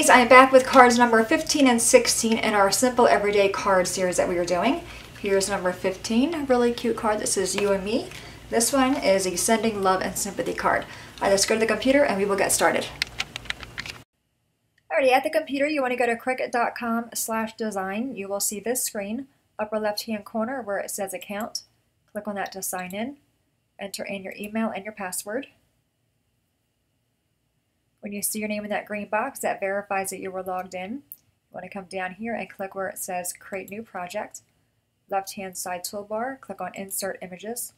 ladies, I'm back with cards number 15 and 16 in our simple everyday card series that we are doing. Here's number 15, a really cute card that says you and me. This one is a sending love and sympathy card. Let's go to the computer and we will get started. Alrighty, at the computer you want to go to cricut.com/design. You will see this screen, upper left hand corner where it says account. Click on that to sign in. Enter in your email and your password. When you see your name in that green box, that verifies that you were logged in. You want to come down here and click where it says Create New Project. Left-hand side toolbar, click on Insert Images.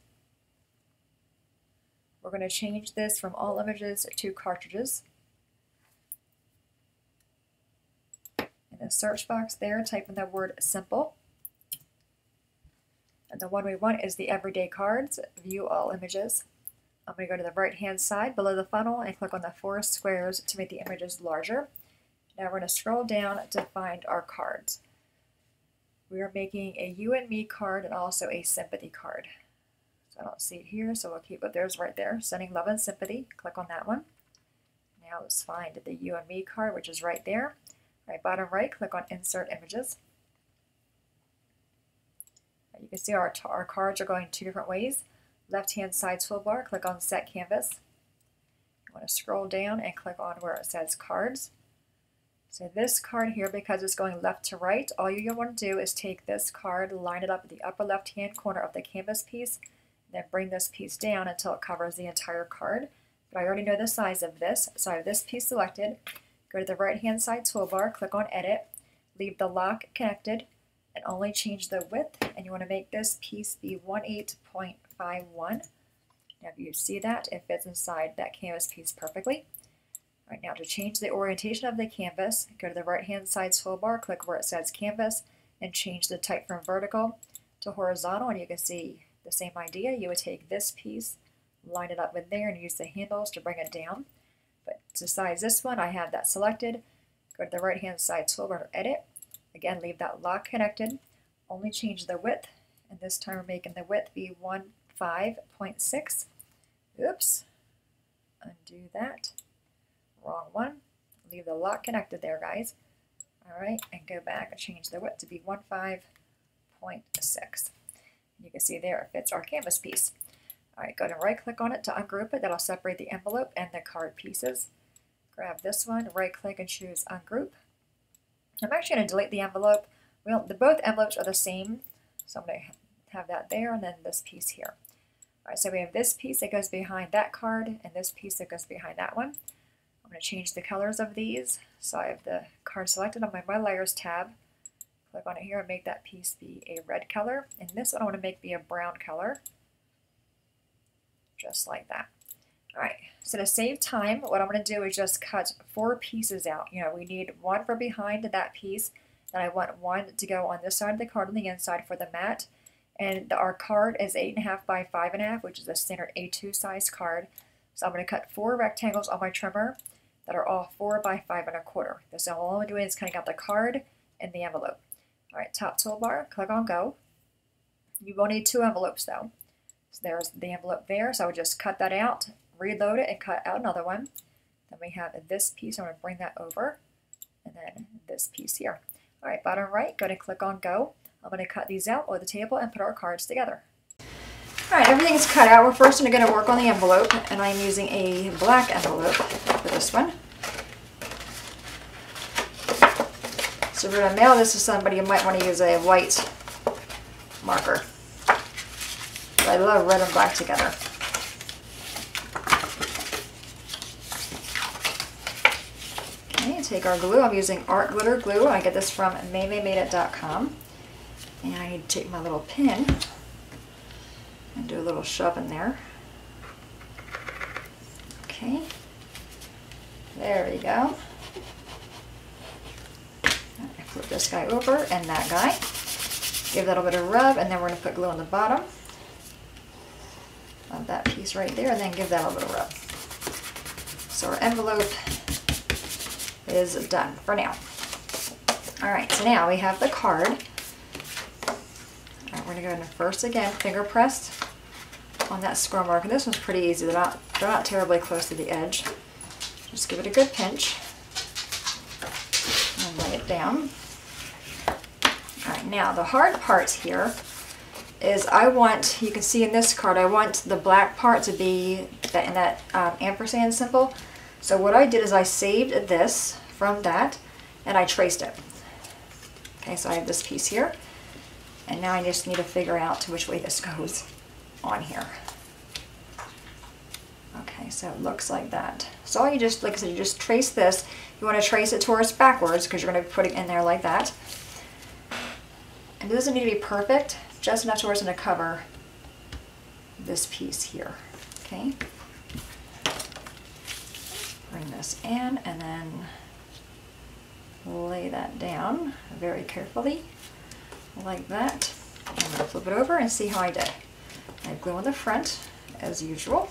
We're going to change this from all images to cartridges. In the search box there, type in the word Simple. And the one we want is the Everyday Cards, View All Images. I'm going to go to the right-hand side below the funnel and click on the 4 squares to make the images larger. Now we're going to scroll down to find our cards. We are making a you and me card and also a sympathy card. So I don't see it here, so we'll keep it. There's right there, sending love and sympathy. Click on that one. Now let's find the you and me card, which is right there. Right bottom right, click on Insert Images. You can see our cards are going 2 different ways. Left-hand side toolbar, click on Set Canvas. You want to scroll down and click on where it says Cards. So this card here, because it's going left to right, all you want to do is take this card, line it up at the upper left-hand corner of the canvas piece, and then bring this piece down until it covers the entire card. But I already know the size of this, so I have this piece selected. Go to the right-hand side toolbar, click on Edit, leave the lock connected, and only change the width, and you want to make this piece be 18.51. Now if you see that, it fits inside that canvas piece perfectly. All right, now to change the orientation of the canvas, go to the right-hand side toolbar, click where it says Canvas, and change the type from vertical to horizontal, and you can see the same idea. You would take this piece, line it up with there, and use the handles to bring it down. But to size this one, I have that selected. Go to the right-hand side toolbar to Edit. Again, leave that lock connected, only change the width, and this time we're making the width be 15.6. Oops, undo that, wrong one. Leave the lock connected there, guys. All right, and go back and change the width to be 15.6. You can see there it fits our canvas piece. All right, go ahead and right-click on it to ungroup it. That'll separate the envelope and the card pieces. Grab this one, right-click and choose Ungroup. I'm actually going to delete the envelope. Well, both envelopes are the same, so I'm going to have that there and then this piece here. All right, so we have this piece that goes behind that card and this piece that goes behind that one. I'm going to change the colors of these. So I have the card selected on my Layers tab. Click on it here and make that piece be a red color. And this one I want to make be a brown color. Just like that. All right, so to save time, what I'm going to do is just cut 4 pieces out. You know, we need one for behind that piece, and I want one to go on this side of the card on the inside for the mat. And our card is 8.5 by 5.5, which is a standard A2 size card. So I'm going to cut 4 rectangles on my trimmer that are all 4 by 5.25. So all I'm doing is cutting out the card and the envelope. All right, top toolbar, click on Go. You will need 2 envelopes though. So there's the envelope there, so I would just cut that out, reload it, and cut out another one. Then we have this piece. I'm going to bring that over, and then this piece here. All right, bottom right, go ahead and click on Go. I'm going to cut these out on the table and put our cards together. All right, everything's cut out. We're first going to work on the envelope, and I'm using a black envelope for this one. So if we're going to mail this to somebody, you might want to use a white marker. But I love red and black together. Take our glue. I'm using art glitter glue. I get this from maymaymadeit.com. And I need to take my little pin and do a little shove in there. Okay. There we go. I flip this guy over and that guy. Give that a little bit of rub, and then we're going to put glue on the bottom of that piece right there, and then give that a little bit of rub. So our envelope is done for now. All right, so now we have the card. All right, we're gonna go in first again, finger pressed on that score mark. And this one's pretty easy. They're not terribly close to the edge. Just give it a good pinch. down. All right, now the hard part here is I want, you can see in this card, I want the black part to be in that ampersand symbol. So what I did is I saved this from that and I traced it. Okay, so I have this piece here, and now I just need to figure out which way this goes on here. Okay, so it looks like that. So all you just, like I said, you just trace this. You want to trace it towards backwards because you're going to put it in there like that. And it doesn't need to be perfect, just enough to where it's going to cover this piece here. Okay. Bring this in and then lay that down very carefully like that. I'm going to flip it over and see how I did. I glue on the front as usual.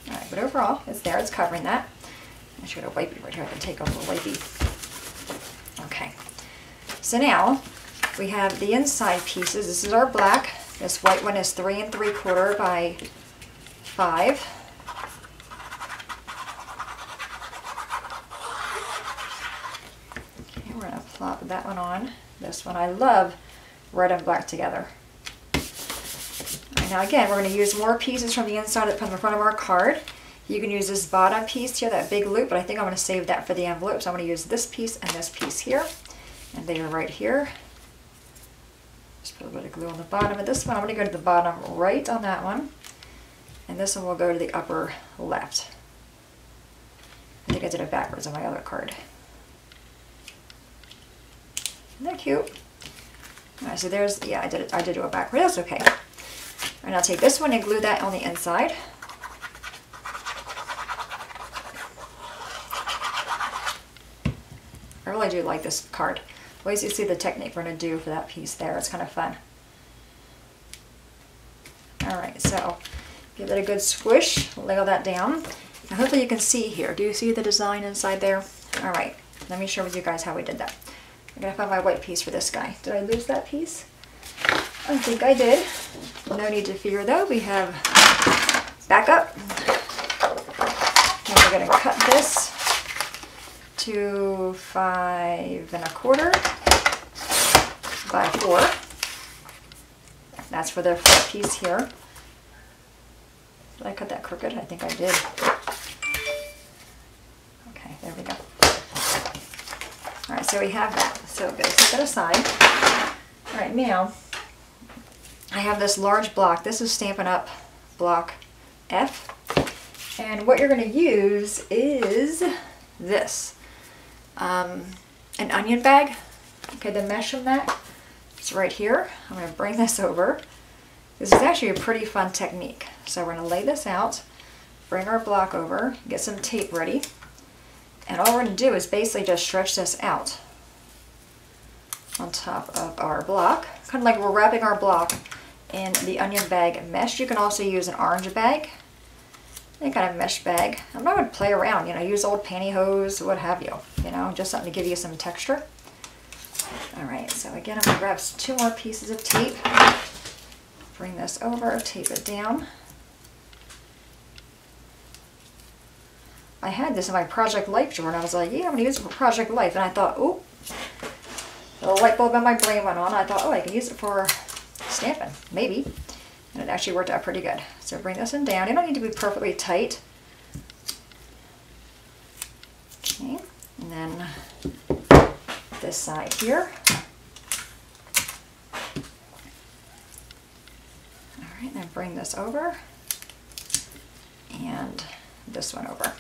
Alright, but overall it's there, it's covering that. I should have a wipey right here, I can take off the wipey. Okay, so now we have the inside pieces. This is our black. This white one is 3 3/4 by 5. Okay, we're going to plop that one on. This one, I love red and black together. Now again, we're going to use more pieces from the inside from the front of our card. You can use this bottom piece here, that big loop, but I think I'm going to save that for the envelope. So I'm going to use this piece and this piece here. And they are right here. Just put a bit of glue on the bottom of this one. I'm going to go to the bottom right on that one. And this one will go to the upper left. I think I did it backwards on my other card. Isn't that cute? Alright, so there's, yeah, I did do it backwards. That's okay. And I'll take this one and glue that on the inside. I really do like this card. Ways you see the technique we're going to do for that piece there. It's kind of fun. Alright, so give it a good squish. Lay all that down. Now hopefully you can see here. Do you see the design inside there? Alright, let me share with you guys how we did that. I'm going to find my white piece for this guy. Did I lose that piece? I think I did. No need to fear though. We have backup. And we're going to cut this to 5 1/4 by 4. That's for the front piece here. Did I cut that crooked? I think I did. Okay, there we go. Alright, so we have that. So I'm going to set that aside. Alright, now I have this large block. This is Stampin' Up! Block F. And what you're going to use is this. An onion bag. Okay, the mesh from that is right here. I'm going to bring this over. This is actually a pretty fun technique. So we're going to lay this out, bring our block over, get some tape ready, and all we're going to do is basically just stretch this out on top of our block. Kind of like we're wrapping our block in the onion bag mesh. You can also use an orange bag, any kind of mesh bag. I'm not going to play around, you know, use old pantyhose, what have you, you know, just something to give you some texture. Alright, so again, I'm going to grab 2 more pieces of tape, bring this over, tape it down. I had this in my Project Life drawer, and I was like, yeah, I'm going to use it for Project Life, and I thought, oh, the light bulb in my brain went on. I thought, oh, I can use it for stamping, maybe. And it actually worked out pretty good. So bring this one down. You don't need to be perfectly tight. Okay, and then this side here. Alright, then bring this over. And this one over.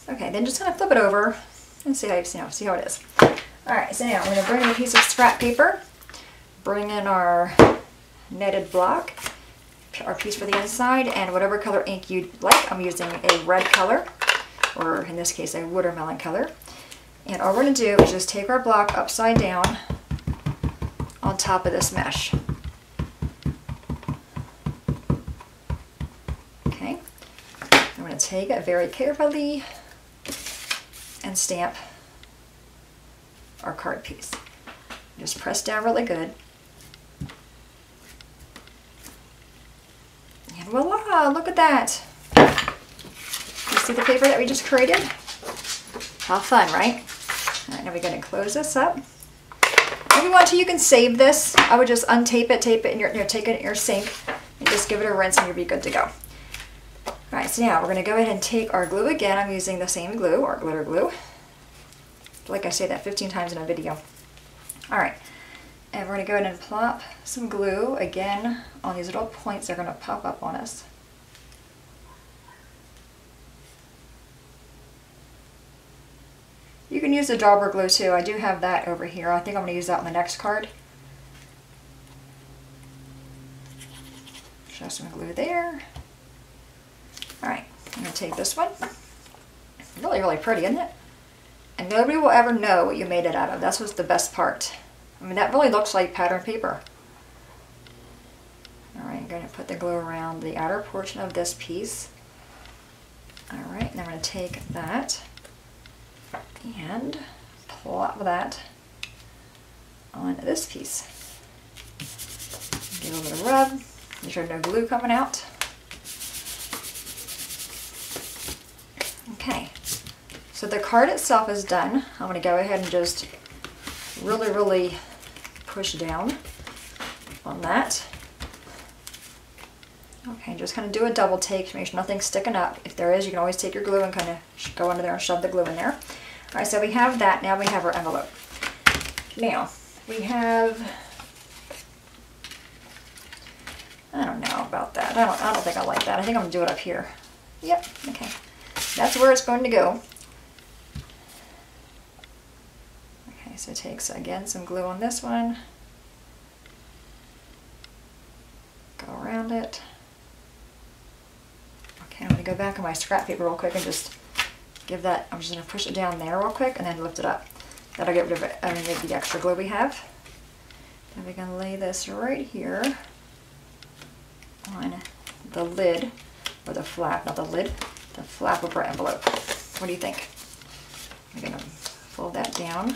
Okay, then just kind of flip it over and see how it is. Alright, so now I'm going to bring in a piece of scrap paper, bring in our netted block, our piece for the inside, and whatever color ink you'd like. I'm using a red color, or in this case a watermelon color. And all we're going to do is just take our block upside down on top of this mesh. Okay, I'm going to take it very carefully and stamp our card piece. Just press down really good. And voila, look at that. You see the paper that we just created? How fun, right? All right, now we're going to close this up. If you want to, you can save this. I would just untape it, tape it, and take it in your sink, and just give it a rinse, and you'll be good to go. All right, so now we're going to go ahead and take our glue again. I'm using the same glue, or glitter glue. Like I say that 15 times in a video. All right, and we're going to go ahead and plop some glue again on these little points that are going to pop up on us. You can use the dauber glue too. I do have that over here. I think I'm going to use that on the next card. Show some glue there. Alright, I'm going to take this one. Really, really pretty, isn't it? And nobody will ever know what you made it out of. That's what's the best part. I mean, that really looks like pattern paper. Alright, I'm going to put the glue around the outer portion of this piece. Alright, and I'm going to take that and plop that on this piece. Give it a little bit of rub. Make sure no glue coming out. Okay, so the card itself is done. I'm going to go ahead and just really, really push down on that. Okay, just kind of do a double take to make sure nothing's sticking up. If there is, you can always take your glue and kind of go under there and shove the glue in there. All right, so we have that. Now we have our envelope. Now, we have, I don't know about that. I don't think I like that. I think I'm going to do it up here. Yep, okay. That's where it's going to go. Okay, so it takes, again, some glue on this one. Go around it. Okay, I'm going to go back on my scrap paper real quick and just give that, I'm just going to push it down there real quick and then lift it up. That'll get rid of any of the extra glue we have. Then we're going to lay this right here on the lid, or the flap, not the lid, the flap of our envelope. What do you think? I'm going to fold that down.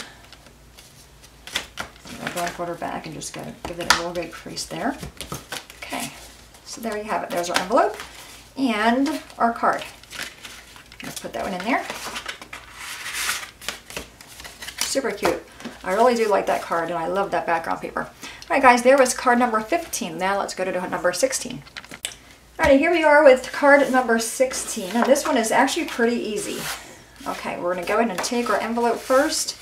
I'm going to put her back and just give it a little big crease there. Okay, so there you have it. There's our envelope and our card. Let's put that one in there. Super cute. I really do like that card, and I love that background paper. Alright guys, there was card number 15. Now let's go to number 16. Alrighty, here we are with card number 16. Now this one is actually pretty easy. Okay, we're going to go ahead and take our envelope first.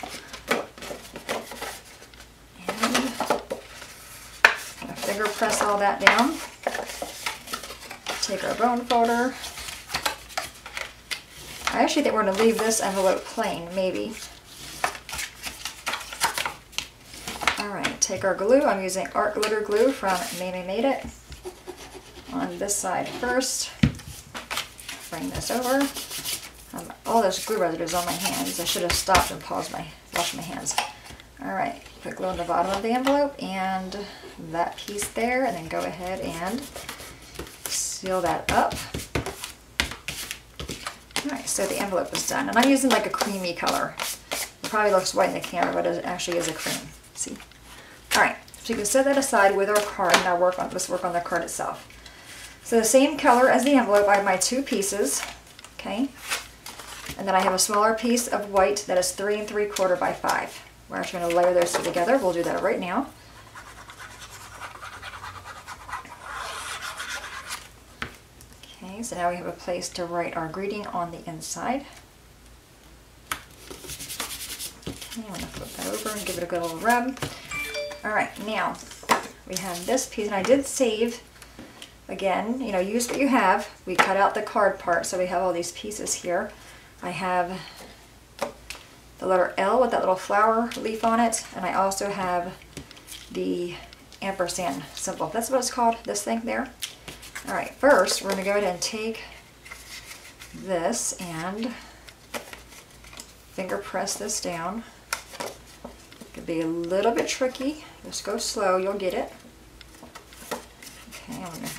And finger press all that down. Take our bone folder. I actually think we're going to leave this envelope plain, maybe. Alright, take our glue. I'm using art glitter glue from Mamie Made It. On this side first. Bring this over. All those glue residues on my hands. I should have stopped and paused wash my hands. Alright, put glue on the bottom of the envelope and that piece there, and then go ahead and seal that up. Alright, so the envelope is done. And I'm using like a creamy color. It probably looks white in the camera, but it actually is a cream. See? Alright, so you can set that aside with our card. Now let's work on the card itself. So the same color as the envelope, I have my two pieces. Okay? And then I have a smaller piece of white that is 3 3/4 by 5. We're actually going to layer those two together. We'll do that right now. Okay, so now we have a place to write our greeting on the inside. Okay, I'm going to flip that over and give it a good little rub. Alright, now we have this piece, and I did save, again, you know, use what you have. We cut out the card part, so we have all these pieces here. I have the letter L with that little flower leaf on it, and I also have the ampersand symbol. That's what it's called, this thing there. Alright, first we're going to go ahead and take this and finger press this down. It could be a little bit tricky. Just go slow, you'll get it. Okay, I'm going to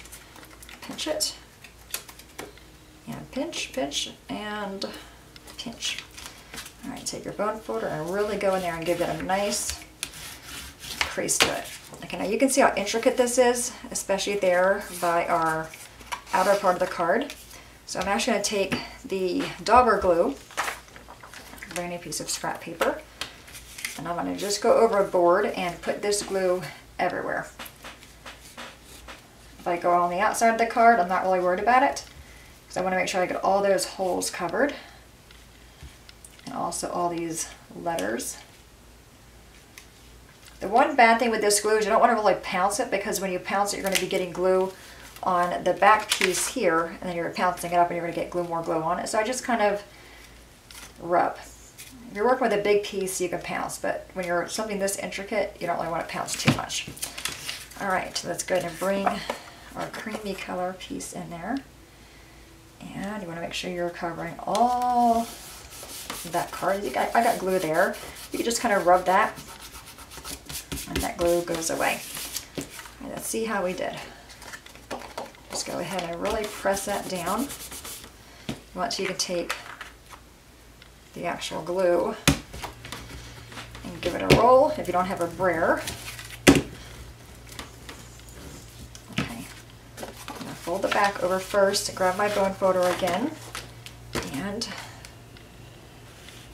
pinch it. And pinch, pinch, and pinch. Alright, take your bone folder and really go in there and give it a nice crease to it. Okay, now you can see how intricate this is, especially there by our outer part of the card. So I'm actually going to take the dauber glue, brand new piece of scrap paper, And I'm going to just go overboard and put this glue everywhere. If I go on the outside of the card, I'm not really worried about it, because I want to make sure I get all those holes covered. And also all these letters. The one bad thing with this glue is you don't want to really pounce it, because when you pounce it, you're going to be getting glue on the back piece here, and then you're pouncing it up and you're going to get more glue on it. So I just kind of rub. If you're working with a big piece, you can pounce, but when you're something this intricate, you don't really want to pounce too much. All right, so let's go ahead and bring our creamy color piece in there. And you want to make sure you're covering all that card. I got glue there. You can just kind of rub that, and that glue goes away. All right, let's see how we did. Just go ahead and really press that down. Once you can take the actual glue and give it a roll if you don't have a brayer. Okay, I'm going to fold the back over first, grab my bone folder again, and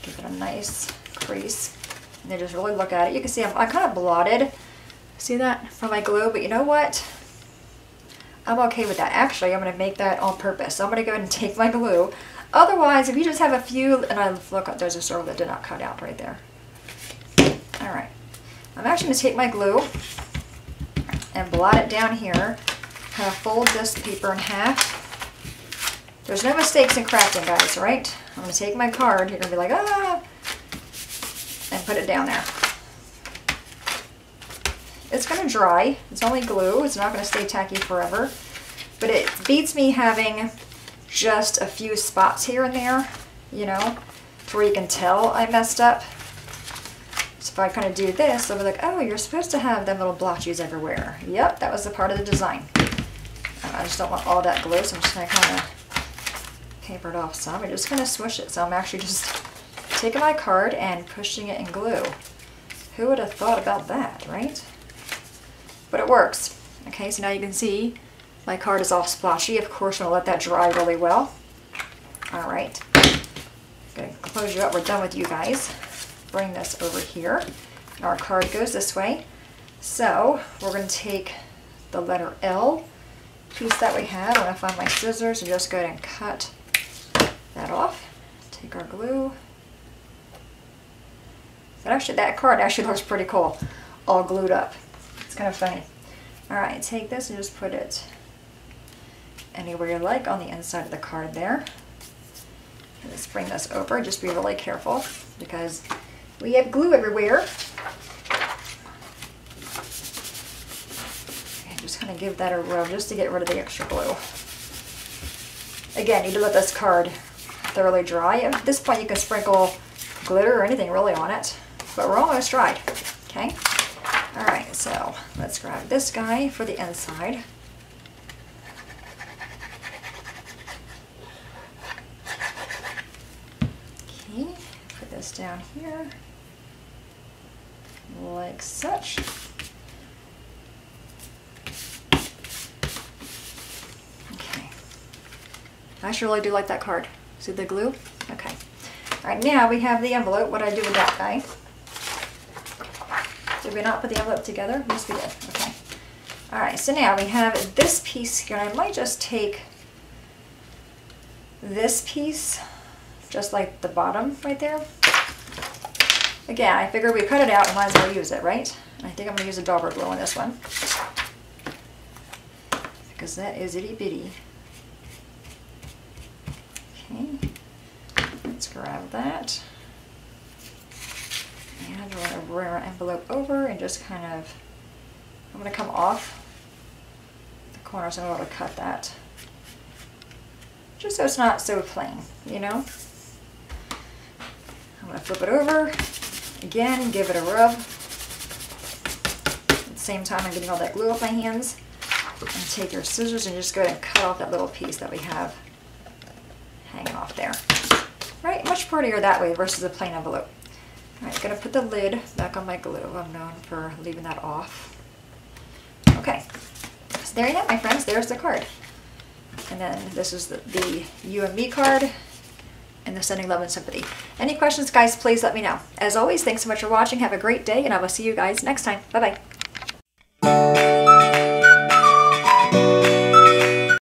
give it a nice crease. And then just really look at it. You can see I kind of blotted, see that, from my glue, but you know what? I'm okay with that. Actually, I'm going to make that on purpose. So I'm going to go ahead and take my glue. Otherwise, if you just have a few, and I look, there's a circle that did not cut out right there. All right. I'm actually going to take my glue and blot it down here. Kind of fold this paper in half. There's no mistakes in crafting, guys, right? I'm going to take my card. You're going to be like, ah, and put it down there. It's going to dry. It's only glue. It's not going to stay tacky forever. But it beats me having just a few spots here and there, you know, to where you can tell I messed up. So if I kind of do this, they'll be like, oh, you're supposed to have them little blotches everywhere. Yep, that was the part of the design. I just don't want all that glue, so I'm just going to kind of paper it off some. I'm just going to smush it. So I'm actually just taking my card and pushing it in glue. Who would have thought about that, right? But it works. Okay, so now you can see my card is all splotchy. Of course, I'm going to let that dry really well. All right. Going to close you up. We're done with you guys. Bring this over here. Our card goes this way. So we're going to take the letter L piece that we have. I'm going to find my scissors and just go ahead and cut that off. Take our glue. But actually, that card actually looks pretty cool, all glued up. It's kind of funny. All right, take this and just put it anywhere you like on the inside of the card there. Let's bring this over. Just be really careful because we have glue everywhere. And just kind of give that a rub just to get rid of the extra glue. Again, you need to let this card thoroughly dry. At this point, you can sprinkle glitter or anything really on it, but we're almost dried. Okay. All right, so let's grab this guy for the inside. Okay, put this down here, like such. Okay. I actually really do like that card. See the glue? Okay. All right, now we have the envelope. What do I do with that guy? Did we not put the envelope together? Yes, we did. Okay. All right, so now we have this piece here. I might just take this piece, just like the bottom right there. Again, I figured we cut it out and might as well use it, right? I think I'm going to use a dauber glue on this one, because that is itty bitty. Okay, let's grab that. And we're going to bring our envelope over and just kind of, I'm going to come off the corner so I'm able to cut that. Just so it's not so plain, you know? I'm going to flip it over again, give it a rub. At the same time I'm getting all that glue off my hands. And take your scissors and just go ahead and cut off that little piece that we have hanging off there. Right, much prettier that way versus a plain envelope. All right, gonna put the lid back on my glue. I'm known for leaving that off. Okay, so there you have it, my friends. There's the card. And then this is the you and me card. and the sending love and sympathy. Any questions, guys, please let me know. As always, thanks so much for watching. Have a great day, and I will see you guys next time. Bye-bye.